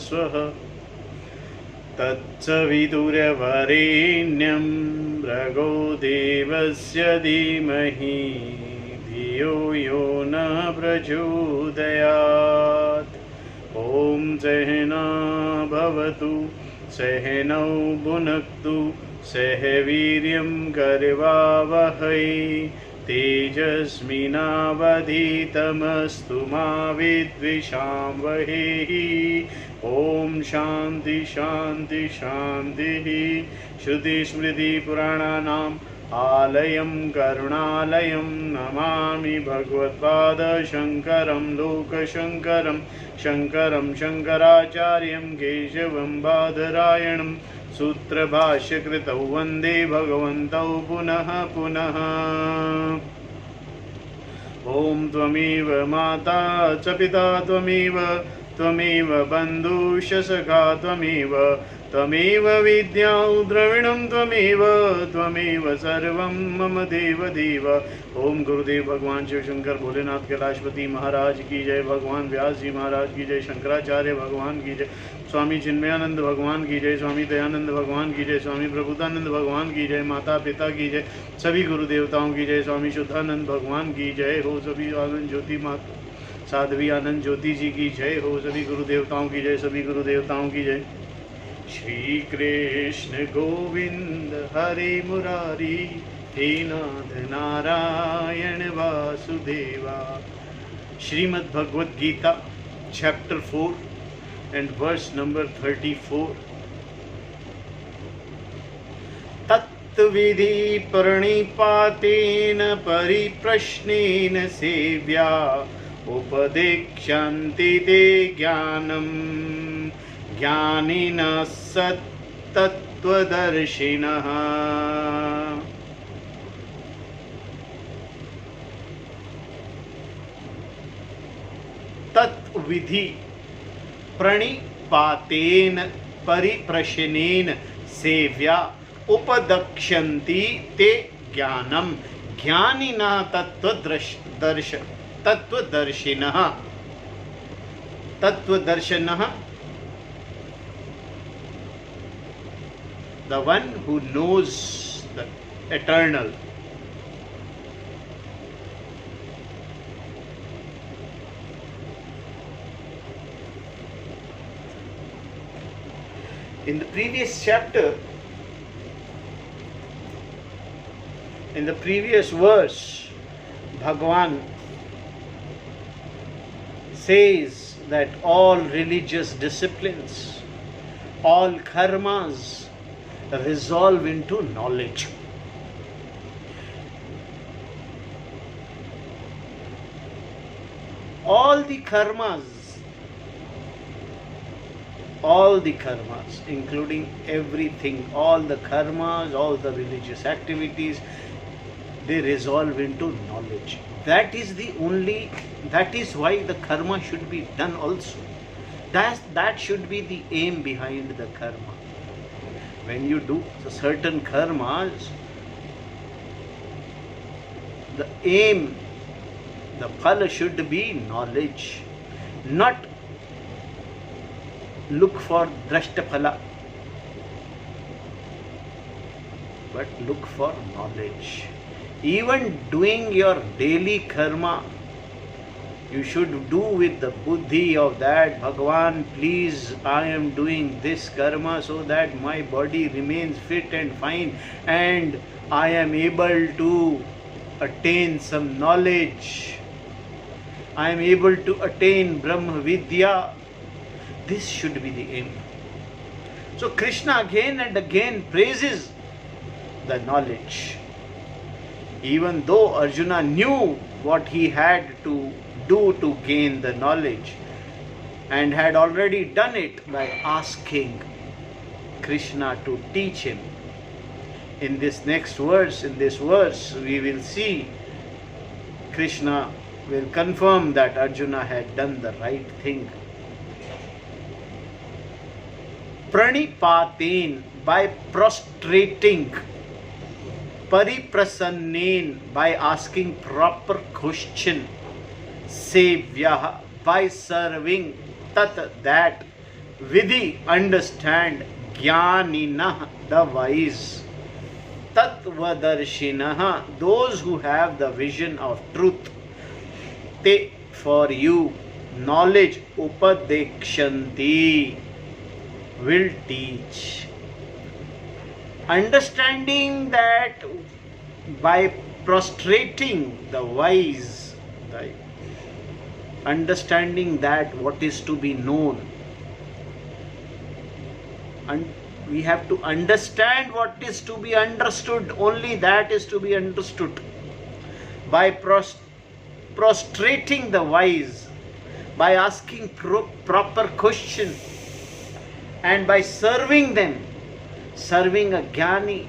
स्वः तत्सवितुर्वरेण्यं भर्गो देवस्य धीमहि धियो यो न प्रचोदयात्। ॐ सहना भवतु सहनौ भुनक्तु सह वीर्यं करवावहै तेजस्विनावधीतमस्तु मा विद्विषावहै। ॐ शान्ति शान्ति शान्तिः। श्रुतिस्मृतिपुराणानाम् आलयं करुणालयं नमामि भगवत्पादशङ्करं लोकशङ्करं शङ्करं शङ्कराचार्यं केशवं बादरायणं सूत्रभाष्यकृतौ वन्दे भगवन्तौ पुनः पुनः। ॐ त्वमेव माता च पिता त्वमेव बन्धुश्च सखा त्वमेव विद्या द्रविणं त्वमेव सर्वं मम देव। ओम गुरुदेव भगवान शिव शंकर भोलेनाथ कैलाशपति महाराज की जय। भगवान व्यास जी महाराज की जय। शंकराचार्य भगवान की जय। स्वामी चिन्मयानंद भगवान की जय। स्वामी दयानंद भगवान की जय। स्वामी प्रभुतानंद भगवान की जय। माता पिता की जय। सभी गुरु देवताओं की जय। स्वामी शुद्धानंद भगवान की जय हो। सभी आनंद ज्योति माता साध्वी आनंद ज्योति जी की जय हो। सभी गुरु देवताओं की जय। सभी गुरु देवताओं की जय। श्री कृष्ण गोविंद हरे मुरारी हे नाथ Narayan Vasudeva. Shrimad Bhagavad Gita chapter 4 and verse number 34। तत्विधि प्रणिपातेन परिप्रश्नेन सेव्या उपदेक्ष्यन्ति ते ज्ञानम् ज्ञानिनः सत्तत्त्वदर्शिनः। तत्विधि प्रणिपातेन परिप्रश्नेन सेव्या उपदक्ष्यन्ति ते ज्ञानम् ज्ञानिनः तत्त्वदर्शिनः। तत्वदर्शिनः, the one who knows the eternal. In the previous chapter, in the previous verse, Bhagavan says that all religious disciplines, all karmas resolve into knowledge. All the karmas, including everything, all the karmas, all the religious activities, they resolve into knowledge. That is why the karma should be done also. That should be the aim behind the karma. When you do certain karmas, the aim, the phala should be knowledge, not look for drashta phala, but look for knowledge. Even doing your daily karma, you should do with the buddhi of that, Bhagavan, please, I am doing this karma so that my body remains fit and fine and I am able to attain some knowledge. I am able to attain Brahma Vidya. This should be the aim. So Krishna again and again praises the knowledge. Even though Arjuna knew what he had to do to gain the knowledge and had already done it by asking Krishna to teach him. In this verse, we will see Krishna will confirm that Arjuna had done the right thing. Pranipaten, by prostrating. Pariprasannen, by asking proper question. Sevya, by serving. Tat, that. Vidhi, understand. Jnaninah, the wise. Tattvadarshinaha, those who have the vision of truth. Te, for you, knowledge. Upadekshanti, will teach. Understanding that by prostrating the wise, the understanding that what is to be known, and we have to understand what is to be understood, only that is to be understood. By prostrating the wise, by asking proper question, and by serving them, serving a jnani,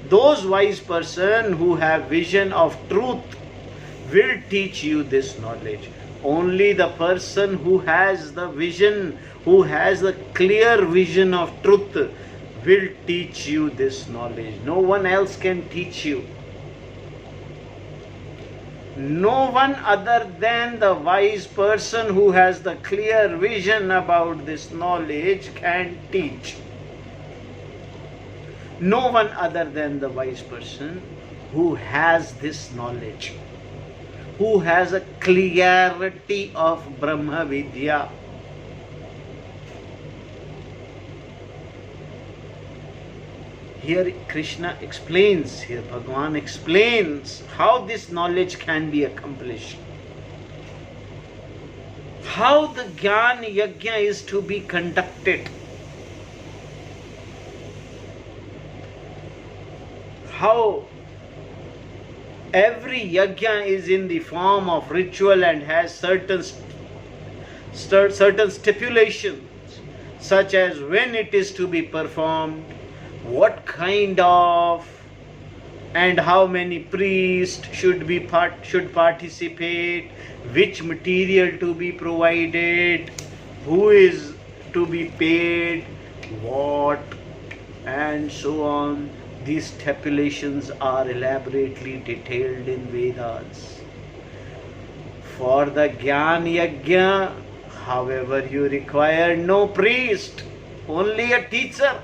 those wise person who have vision of truth will teach you this knowledge. Only the person who has the vision, who has the clear vision of truth, will teach you this knowledge. No one else can teach you. No one other than the wise person who has the clear vision about this knowledge can teach. No one other than the wise person who has this knowledge, who has a clarity of Brahma Vidya. Here Krishna explains, here Bhagavan explains how this knowledge can be accomplished. How the Jnana Yajna is to be conducted. How every yajna is in the form of ritual and has certain stipulations, such as when it is to be performed, what kind of, and how many priests should participate, which material to be provided, who is to be paid, what, and so on. These stipulations are elaborately detailed in Vedas. For the Jnana Yajna, however, you require no priest, only a teacher.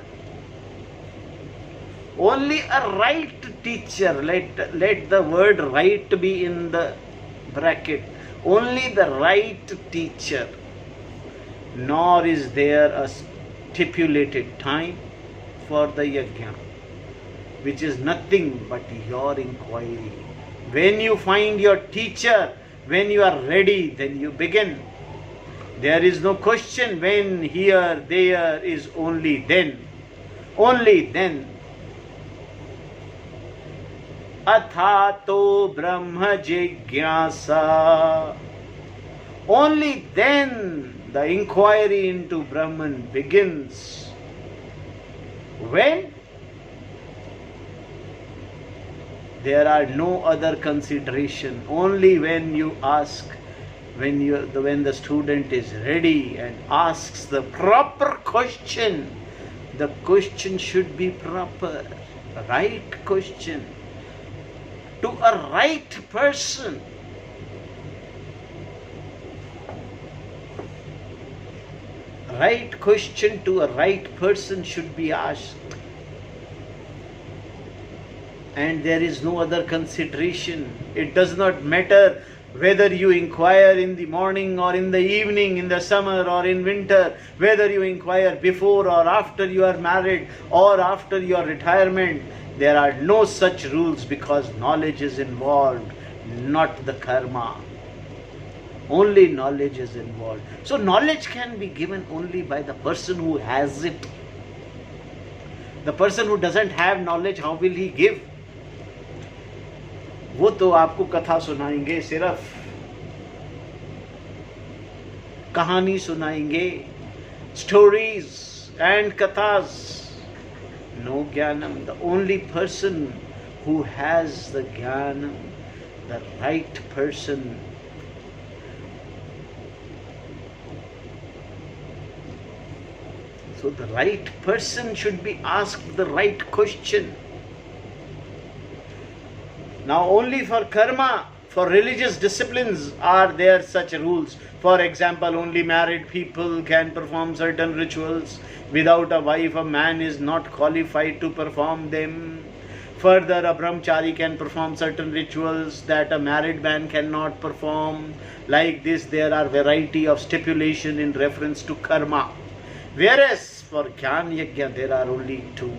Only a right teacher. Let the word right be in the bracket. Only the right teacher. Nor is there a stipulated time for the yajna, which is nothing but your inquiry. When you find your teacher, when you are ready, then you begin. There is no question when, here, there, is only then. Only then. Athato Brahma Jigyasa. Only then the inquiry into Brahman begins. When? There are no other consideration. Only when you ask, when the student is ready and asks the proper question, the question should be proper, right question, to a right person. Right question to a right person should be asked. And there is no other consideration. It does not matter whether you inquire in the morning or in the evening, in the summer or in winter, whether you inquire before or after you are married or after your retirement. There are no such rules, because knowledge is involved, not the karma. Only knowledge is involved. So knowledge can be given only by the person who has it. The person who doesn't have knowledge, how will he give? वो तो आपको कथा सुनाएंगे, सिर्फ कहानी सुनाएंगे, stories and kathas. No jnanam. The only person who has the jnanam, the right person, so the right person should be asked the right question. Now only for karma, For religious disciplines are there such rules. For example, only married people can perform certain rituals. Without a wife, a man is not qualified to perform them. Further, a brahmachari can perform certain rituals that a married man cannot perform. Like this, there are variety of stipulation in reference to karma. Whereas for Jnana Yajna, there are only two.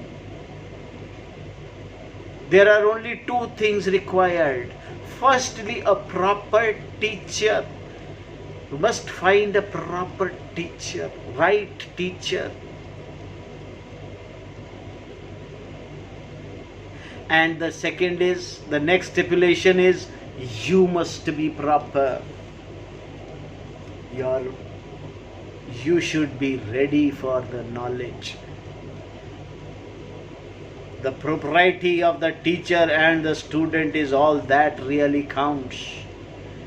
There are only two things required. Firstly, a proper teacher. You must find a proper teacher, right teacher. And the second is, the next stipulation is, you must be proper. You should be ready for the knowledge. The propriety of the teacher and the student is all that really counts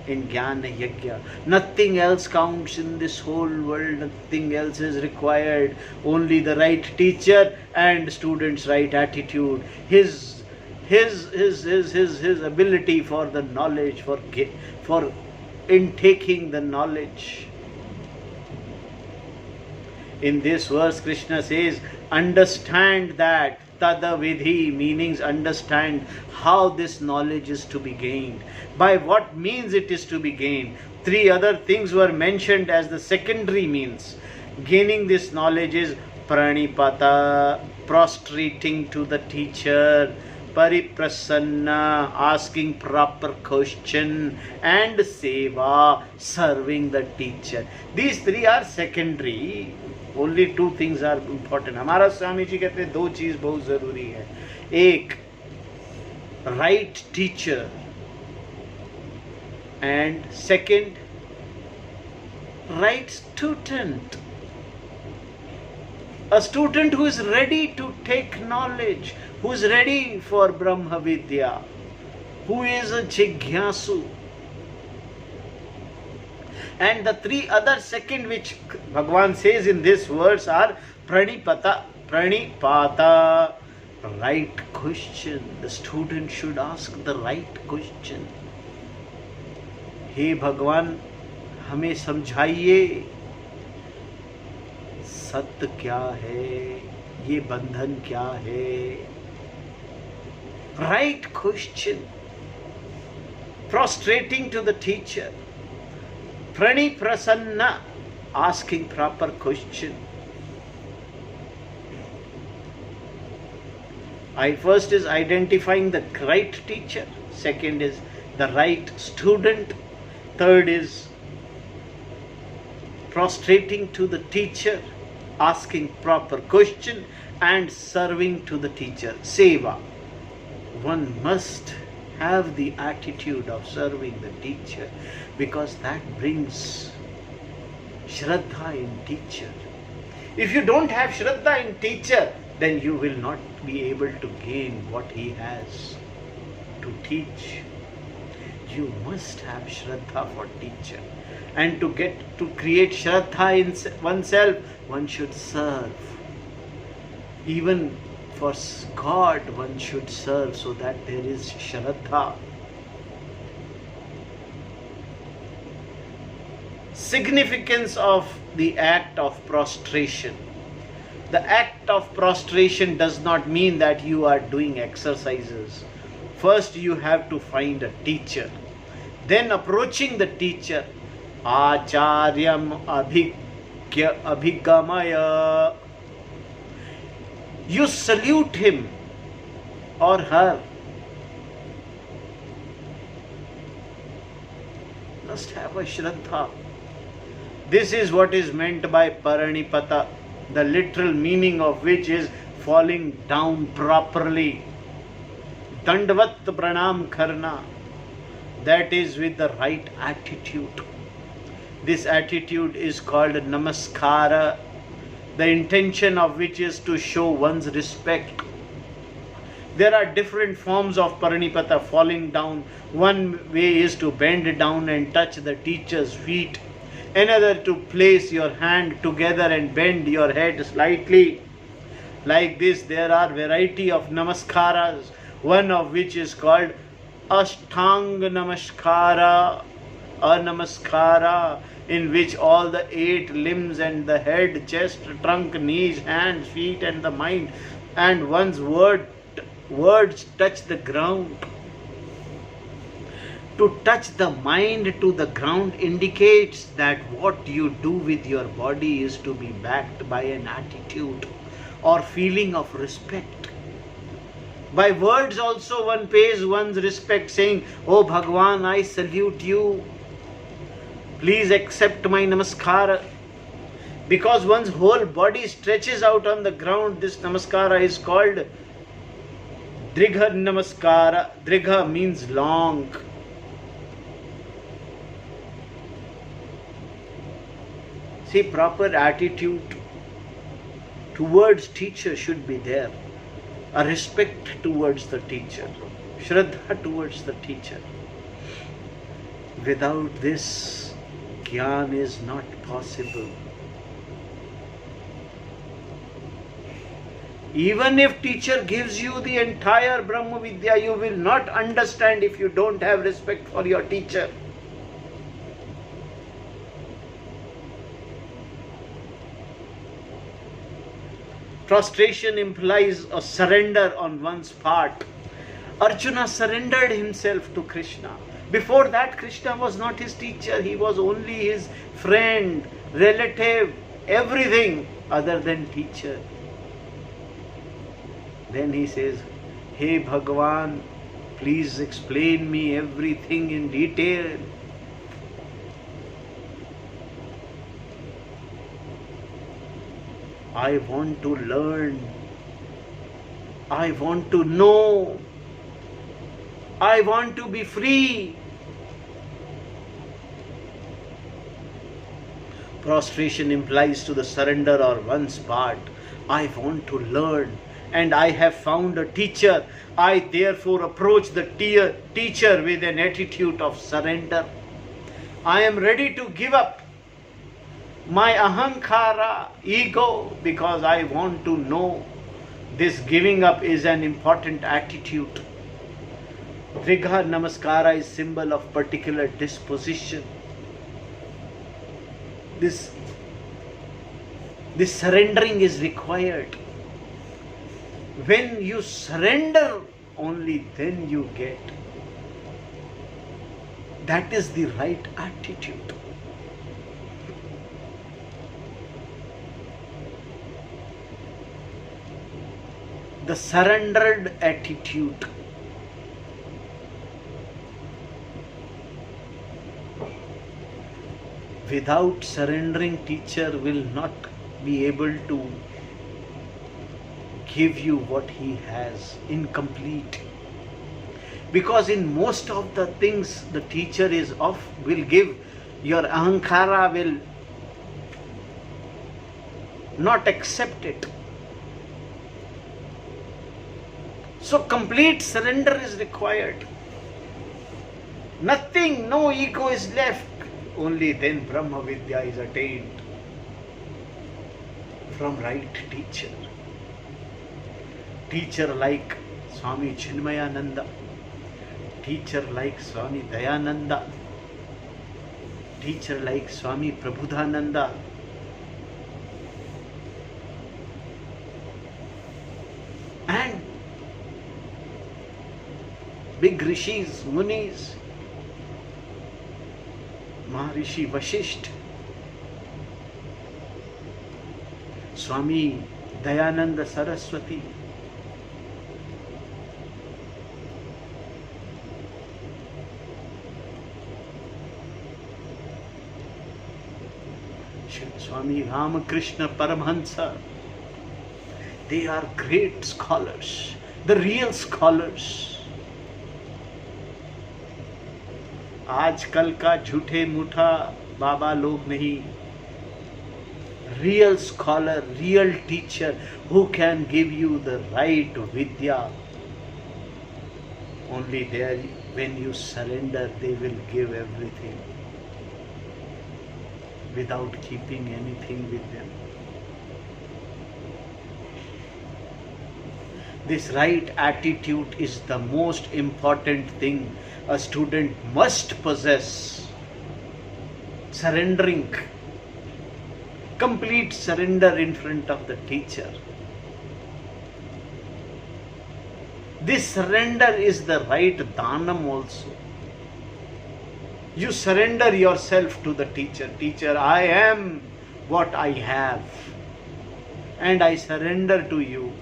in Jnana Yajna. Nothing else counts in this whole world. Nothing else is required. Only the right teacher and student's right attitude. His ability for the knowledge, for intaking the knowledge. In this verse, Krishna says, understand that. Tada vidhi, meanings understand how this knowledge is to be gained, by what means it is to be gained. Three other things were mentioned as the secondary means. Gaining this knowledge is pranipata, prostrating to the teacher, pariprasanna, asking proper question, and seva, serving the teacher. These three are secondary. Only two things are important. हमारा स्वामी जी कहते हैं दो चीज बहुत जरूरी है. एक, right teacher, and second, right student. A student who is ready to take knowledge, who is ready for Brahma Vidya, who is a Jigyasu. And the three other second which Bhagavan says in this verse are pranipata, right question. The student should ask the right question. हे भगवान, हमें समझाइए सत्य क्या है, ये बंधन क्या है. Right question. Prostrating to the teacher. Praniprasanna, asking proper question. First is identifying the right teacher. Second is the right student. Third is prostrating to the teacher, asking proper question, and serving to the teacher. Seva. One must have the attitude of serving the teacher, because that brings Shraddha in teacher. If you don't have Shraddha in teacher, then you will not be able to gain what he has to teach. You must have Shraddha for teacher. And to create Shraddha in oneself, one should serve. Even for God, one should serve, so that there is Shraddha. Significance of the act of prostration. The act of prostration does not mean that you are doing exercises. First, you have to find a teacher. Then, approaching the teacher, Acharyam Abhigamaya, you salute him or her. Must have a Shraddha. This is what is meant by Paranipata, the literal meaning of which is falling down properly. Dandavat pranam karna, that is with the right attitude. This attitude is called namaskara, the intention of which is to show one's respect. There are different forms of paranipata, falling down. One way is to bend down and touch the teacher's feet. Another, to place your hand together and bend your head slightly. Like this, there are variety of namaskaras, one of which is called Ashtang Namaskara, a Namaskara, in which all the 8 limbs and the head, chest, trunk, knees, hands, feet, and the mind, and one's words touch the ground. To touch the mind to the ground indicates that what you do with your body is to be backed by an attitude or feeling of respect. By words also one pays one's respect, saying, "Oh Bhagwan, I salute you. Please accept my namaskara." Because one's whole body stretches out on the ground, this namaskara is called Drigha Namaskara. Drigha means long. See, proper attitude towards teacher should be there. A respect towards the teacher. Shraddha towards the teacher. Without this, Gyan is not possible. Even if teacher gives you the entire Brahma Vidya, you will not understand if you don't have respect for your teacher. Prostration implies a surrender on one's part. Arjuna surrendered himself to Krishna. Before that, Krishna was not his teacher. He was only his friend, relative, everything other than teacher. Then he says, "Hey Bhagavan, please explain me everything in detail." I want to learn. I want to know. I want to be free. Prostration implies to the surrender or one's part. I want to learn and I have found a teacher. I therefore approach the teacher with an attitude of surrender. I am ready to give up my ahankara, ego, because I want to know. This giving up is an important attitude. Drigha Namaskara is symbol of particular disposition. This surrendering is required. When you surrender, only then you get. That is the right attitude. The surrendered attitude. Without surrendering, teacher will not be able to give you what he has, incomplete. Because in most of the things the teacher is will give, your ahankara will not accept it. So complete surrender is required. Nothing, no ego is left. Only then Brahma Vidya is attained from right teacher. Teacher like Swami Chinmayananda, teacher like Swami Dayananda, teacher like Swami Prabodhananda, and big rishis, munis, Maharishi Vashisht, Swami Dayananda Saraswati, Swami Ramakrishna Paramahansa. They are great scholars, the real scholars. आजकल का झूठे मूठा बाबा लोग नहीं. Real scholar, real teacher who can give you the right vidya. Only there, when you surrender, they will give everything without keeping anything with them. This right attitude is the most important thing a student must possess. Surrendering, complete surrender in front of the teacher. This surrender is the right dhanam also. You surrender yourself to the teacher. Teacher, I am what I have, and I surrender to you.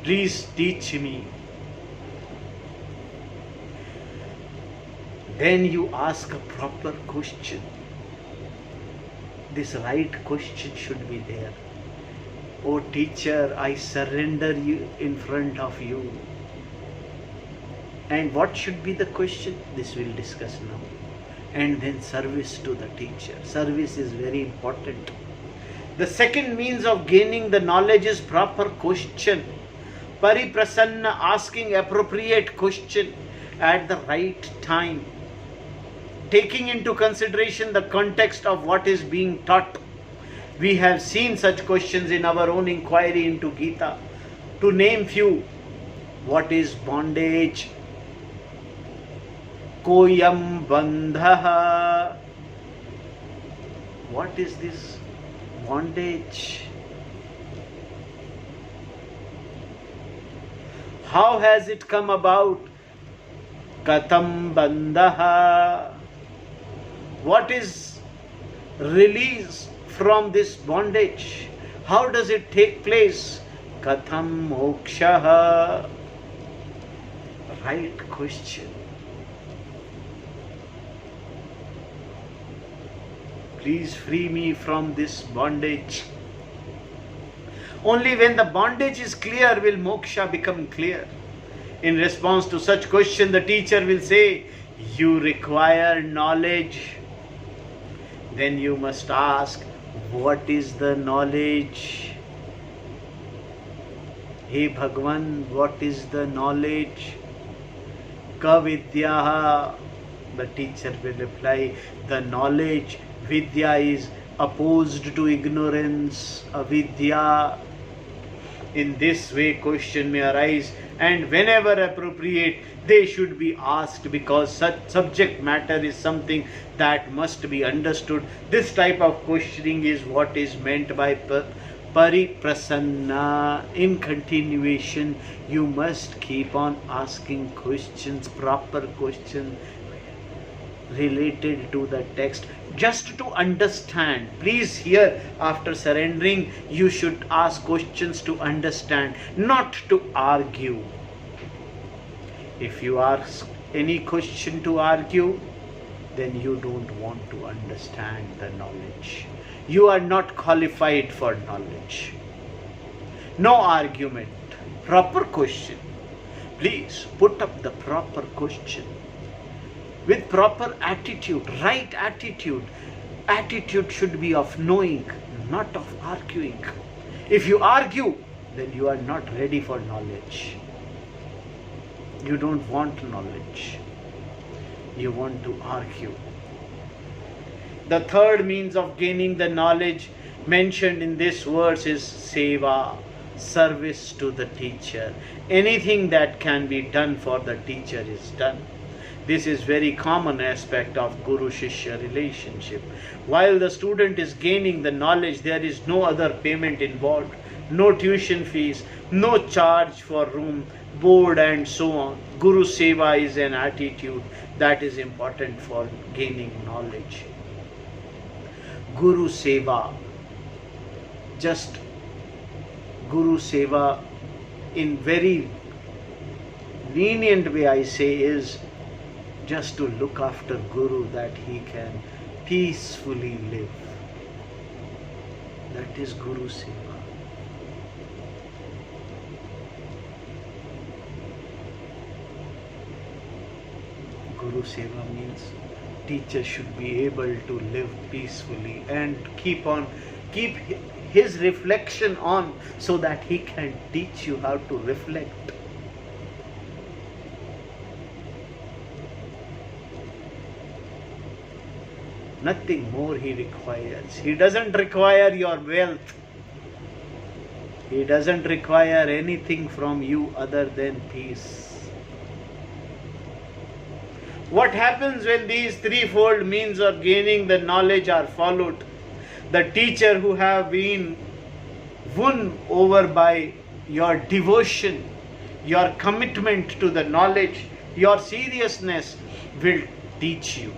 Please teach me. Then you ask a proper question. This right question should be there. Oh teacher, I surrender you in front of you. And what should be the question? This we'll discuss now. And then service to the teacher. Service is very important. The second means of gaining the knowledge is proper question. Pariprasanna, asking appropriate question at the right time, taking into consideration the context of what is being taught. We have seen such questions in our own inquiry into Gita. To name few, what is bondage? Koyam bandhaha. What is this bondage? How has it come about? Katam bandhaha. What is release from this bondage? How does it take place? Katham mokshaha. Right question. Please free me from this bondage. Only when the bondage is clear will moksha become clear. In response to such question, the teacher will say, you require knowledge. Then you must ask, what is the knowledge? Hey Bhagwan, what is the knowledge? Ka vidyaha. The teacher will reply, the knowledge. Vidya is opposed to ignorance, avidya. In this way question may arise, and whenever appropriate they should be asked, because such subject matter is something that must be understood. This type of questioning is what is meant by pariprasanna. In continuation, you must keep on asking questions, proper questions related to the text, just to understand. Please, here after surrendering, you should ask questions to understand, not to argue. If you ask any question to argue, then you don't want to understand the knowledge. You are not qualified for knowledge. No argument. Proper question. Please put up the proper question with proper attitude, right attitude. Attitude should be of knowing, not of arguing. If you argue, then you are not ready for knowledge. You don't want knowledge. You want to argue. The third means of gaining the knowledge mentioned in this verse is seva, service to the teacher. Anything that can be done for the teacher is done. This is very common aspect of Guru-Shishya relationship. While the student is gaining the knowledge, there is no other payment involved, no tuition fees, no charge for room, board and so on. Guru Seva is an attitude that is important for gaining knowledge. Guru Seva, just Guru Seva in very lenient way I say is just to look after Guru that he can peacefully live. That is Guru Seva. Guru Seva means teacher should be able to live peacefully and keep his reflection on, so that he can teach you how to reflect. Nothing more he requires. He doesn't require your wealth. He doesn't require anything from you other than peace. What happens when these threefold means of gaining the knowledge are followed? The teacher who have been won over by your devotion, your commitment to the knowledge, your seriousness will teach you.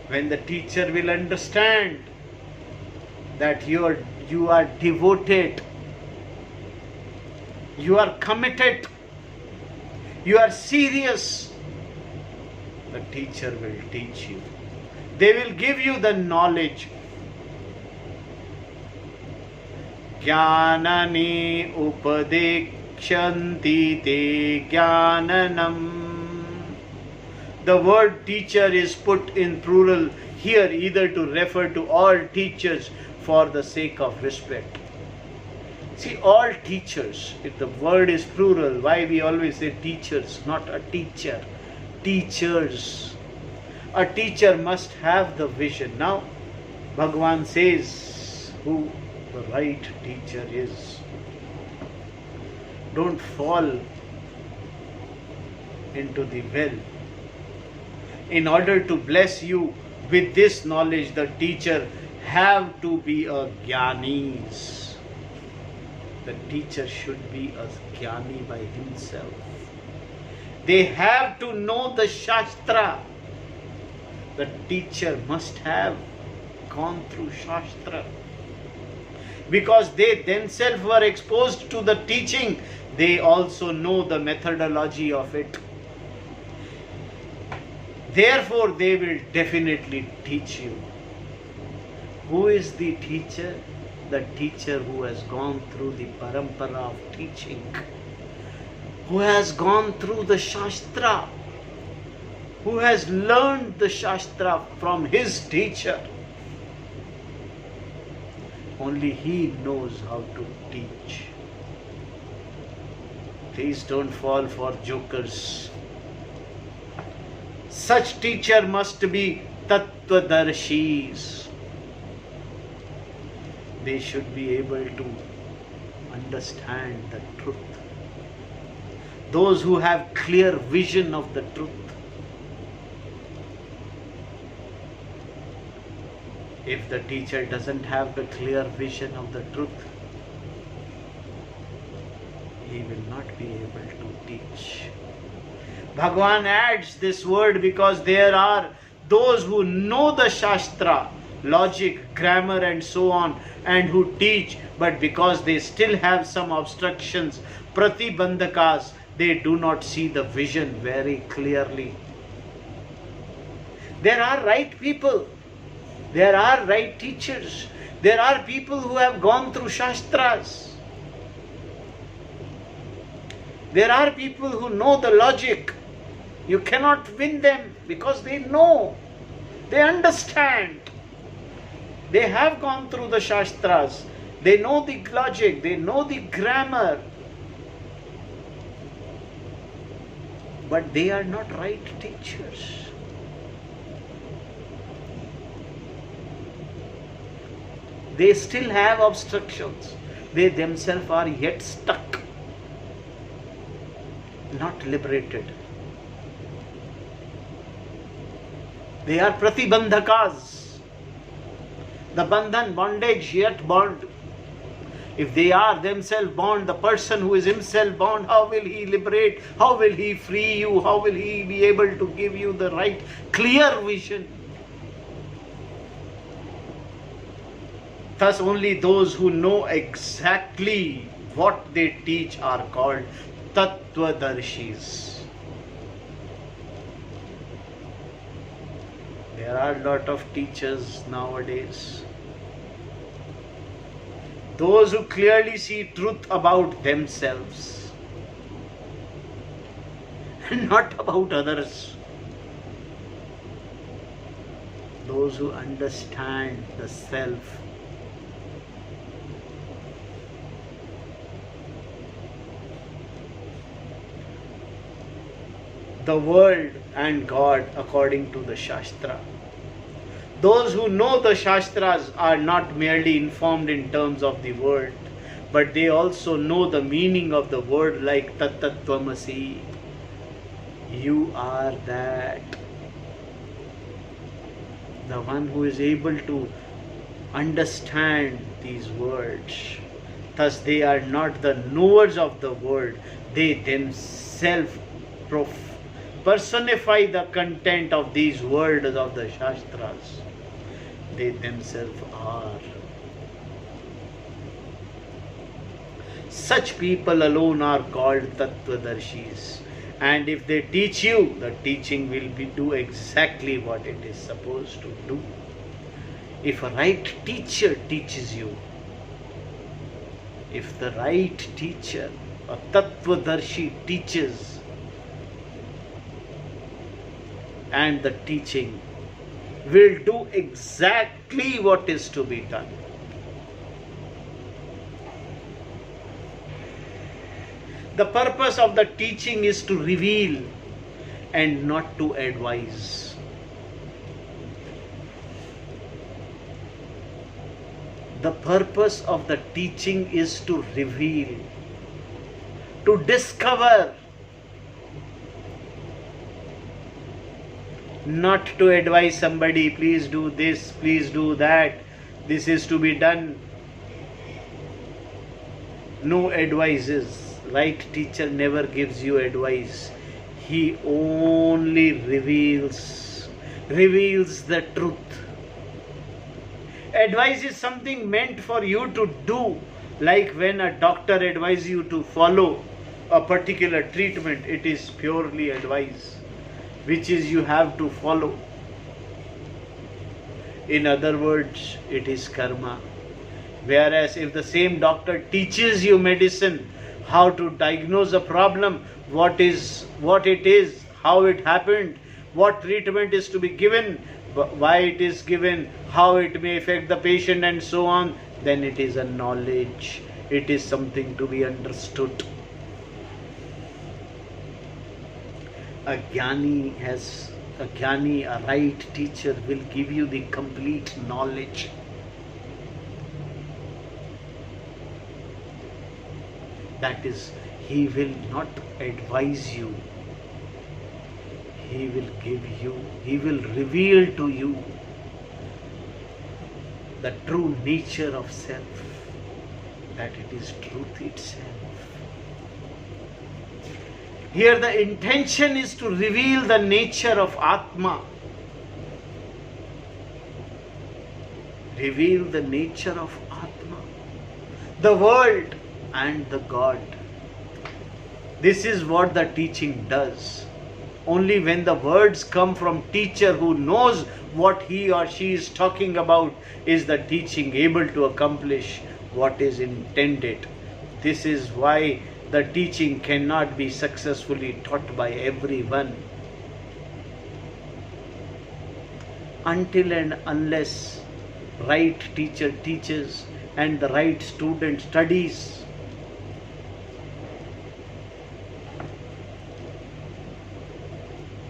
When the teacher will understand that you are devoted, you are committed, you are serious, the teacher will teach you. They will give you the knowledge. Jnanani upadekshanti te jnananam. The word teacher is put in plural here either to refer to all teachers for the sake of respect. See, all teachers, if the word is plural, why we always say teachers, not a teacher? Teachers. A teacher must have the vision. Now, Bhagavan says who the right teacher is. Don't fall into the well. In order to bless you with this knowledge, the teacher have to be a jnanis. The teacher should be a jnani by himself. They have to know the Shastra. The teacher must have gone through Shastra. Because they themselves were exposed to the teaching, they also know the methodology of it. Therefore, they will definitely teach you. Who is the teacher? The teacher who has gone through the parampara of teaching, who has gone through the Shastra, who has learned the Shastra from his teacher. Only he knows how to teach. Please don't fall for jokers. Such teacher must be Tattvadarshis. They should be able to understand the truth. Those who have clear vision of the truth. If the teacher doesn't have the clear vision of the truth, he will not be able to teach. Bhagavan adds this word because there are those who know the Shastra, logic, grammar and so on, and who teach, but because they still have some obstructions, pratibandhakas, they do not see the vision very clearly. There are right people. There are right teachers. There are people who have gone through Shastras. There are people who know the logic. You cannot win them because they know. They understand. They have gone through the Shastras. They know the logic. They know the grammar. But they are not right teachers. They still have obstructions. They themselves are yet stuck, not liberated. They are pratibandhakas. The bandhan, bondage, yet bound. If they are themselves bound, the person who is himself bound, how will he liberate? How will he free you? How will he be able to give you the right, clear vision? Thus, only those who know exactly what they teach are called Tattvadarshis. There are a lot of teachers nowadays. Those who clearly see truth about themselves, not about others. Those who understand the self. The world and God according to the Shastra. Those who know the Shastras are not merely informed in terms of the world, but they also know the meaning of the word, like Tat Tat Tvamasi. You are that. The one who is able to understand these words. Thus they are not the knowers of the word, they themselves personify the content of these words of the Shastras. They themselves are. Such people alone are called Tattvadarshis. And if they teach you, the teaching will do exactly what it is supposed to do. If a right teacher teaches you, if the right teacher, a Tattvadarshi teaches, and the teaching will do exactly what is to be done. The purpose of the teaching is to reveal and not to advise. The purpose of the teaching is to reveal, to discover, not to advise somebody, please do this, please do that, this is to be done. No advices. Right teacher never gives you advice. He only reveals the truth. Advice is something meant for you to do. Like when a doctor advises you to follow a particular treatment, it is purely advice, which is you have to follow. In other words, it is karma. Whereas if the same doctor teaches you medicine, how to diagnose a problem, what it is, how it happened, what treatment is to be given, why it is given, how it may affect the patient and so on, then it is a knowledge. It is something to be understood. A jnani, a right teacher will give you the complete knowledge. That is, he will not advise you. He will give you, he will reveal to you the true nature of self, that it is truth itself. Here the intention is to reveal the nature of Atma. Reveal the nature of Atma, the world and the God. This is what the teaching does. Only when the words come from teacher who knows what he or she is talking about is the teaching able to accomplish what is intended. This is why the teaching cannot be successfully taught by everyone. Until and unless right teacher teaches and the right student studies,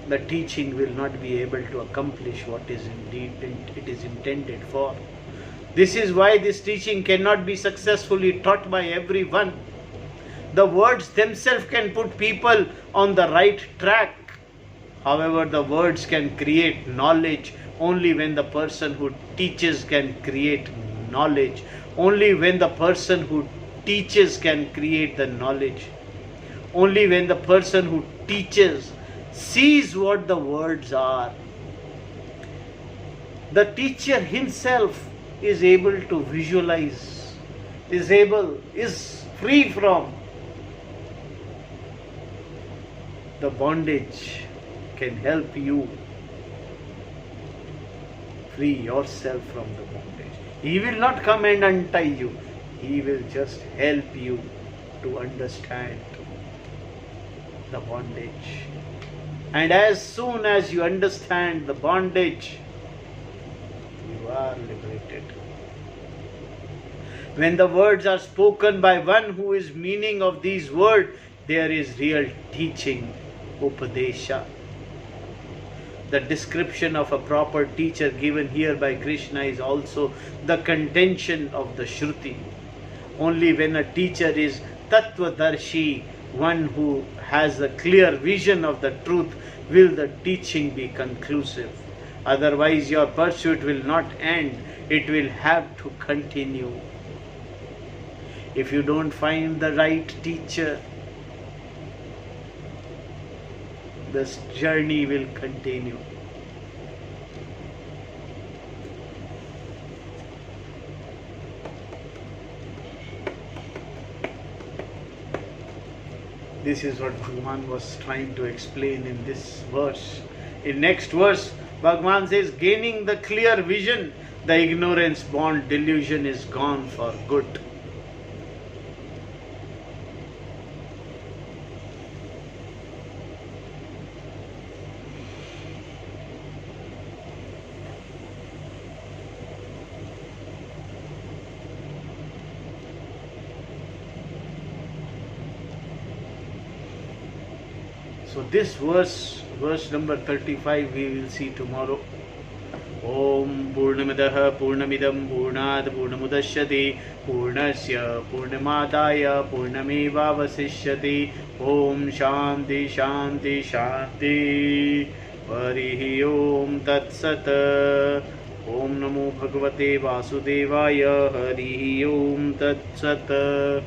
the teaching will not be able to accomplish what is indeed it is intended for. This is why this teaching cannot be successfully taught by everyone. The words themselves can put people on the right track. However, the words can create knowledge only when the person who teaches can create knowledge. Only when the person who teaches can create the knowledge. Only when the person who teaches sees what the words are. The teacher himself is able to visualize, is free from the bondage, can help you free yourself from the bondage. He will not come and untie you. He will just help you to understand the bondage. And as soon as you understand the bondage, you are liberated. When the words are spoken by one who is meaning of these words, there is real teaching, upadesha. The description of a proper teacher given here by Krishna is also the contention of the Shruti. Only when a teacher is Tattvadarshi, one who has a clear vision of the truth, will the teaching be conclusive. Otherwise, your pursuit will not end, it will have to continue. If you don't find the right teacher, this journey will continue. This is what Bhagavan was trying to explain in this verse. In next verse, Bhagavan says, gaining the clear vision, the ignorance born delusion is gone for good. So this verse number 35, we will see tomorrow. Om Purnamidah Purnamidam Purnad Purnamudashyate Purnasya Purnamadaya Purnamevavasishyate. Om Shanti Shanti Shanti. Harihi Om Tat Sat. Om Namo Bhagavate Vasudevaya. Harihi Om Tat Sat.